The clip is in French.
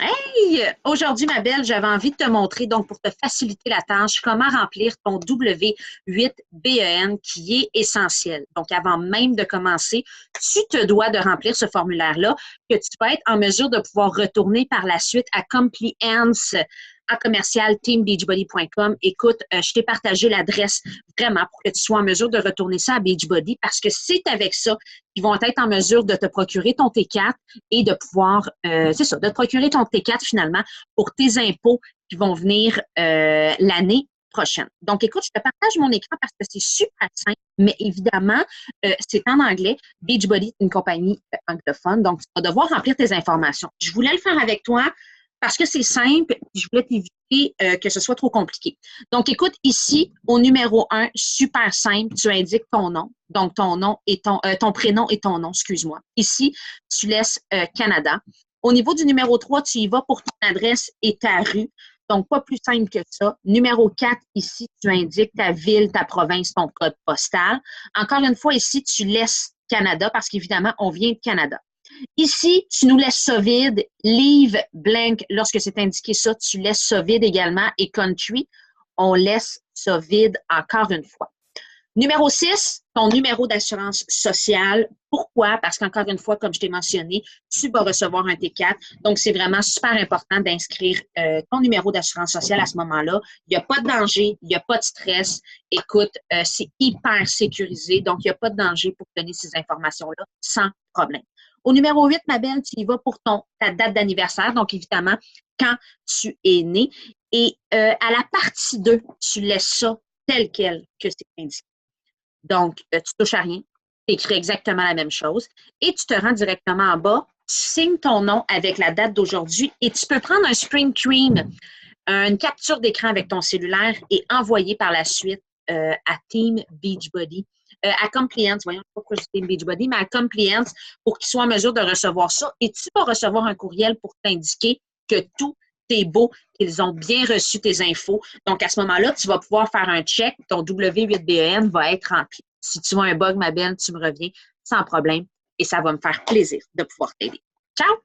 Hey, aujourd'hui, ma belle, j'avais envie de te montrer, donc pour te faciliter la tâche, comment remplir ton W8BEN qui est essentiel. Donc, avant même de commencer, tu te dois de remplir ce formulaire-là que tu vas être en mesure de pouvoir retourner par la suite à compliance à commercial teambeachbody.com. Écoute, je t'ai partagé l'adresse vraiment pour que tu sois en mesure de retourner ça à Beachbody parce que c'est avec ça qu'ils vont être en mesure de te procurer ton T4 et de pouvoir, c'est ça, de te procurer ton T4 finalement pour tes impôts qui vont venir l'année prochaine. Donc, écoute, je te partage mon écran parce que c'est super simple, mais évidemment, c'est en anglais. Beachbody, une compagnie anglophone, donc tu vas devoir remplir tes informations. Je voulais le faire avec toi parce que c'est simple, je voulais t'éviter que ce soit trop compliqué. Donc, écoute, ici, au numéro 1, super simple, tu indiques ton nom. Donc, ton nom et ton prénom et ton nom, excuse-moi. Ici, tu laisses Canada. Au niveau du numéro 3, tu y vas pour ton adresse et ta rue. Donc, pas plus simple que ça. Numéro 4, ici, tu indiques ta ville, ta province, ton code postal. Encore une fois, ici, tu laisses Canada parce qu'évidemment, on vient de Canada. Ici, tu nous laisses ça vide. Leave blank, lorsque c'est indiqué ça, tu laisses ça vide également. Et country, on laisse ça vide encore une fois. Numéro 6, ton numéro d'assurance sociale. Pourquoi? Parce qu'encore une fois, comme je t'ai mentionné, tu vas recevoir un T4. Donc, c'est vraiment super important d'inscrire ton numéro d'assurance sociale à ce moment-là. Il n'y a pas de danger, il n'y a pas de stress. Écoute, c'est hyper sécurisé. Donc, il n'y a pas de danger pour donner ces informations-là sans problème. Au numéro 8, ma belle, tu y vas pour ta date d'anniversaire. Donc, évidemment, quand tu es né. Et à la partie 2, tu laisses ça tel quel que c'est indiqué. Donc, tu touches à rien, tu écris exactement la même chose et tu te rends directement en bas, tu signes ton nom avec la date d'aujourd'hui et tu peux prendre un screen screen, une capture d'écran avec ton cellulaire et envoyer par la suite à Team Beachbody, à Compliance, voyons pourquoi je dis Team Beachbody, mais à Compliance pour qu'ils soient en mesure de recevoir ça et tu vas recevoir un courriel pour t'indiquer que tout est beau, qu'ils ont bien reçu tes infos. Donc, à ce moment-là, tu vas pouvoir faire un check. Ton W8BEN va être rempli. Si tu vois un bug, ma belle, tu me reviens sans problème et ça va me faire plaisir de pouvoir t'aider. Ciao!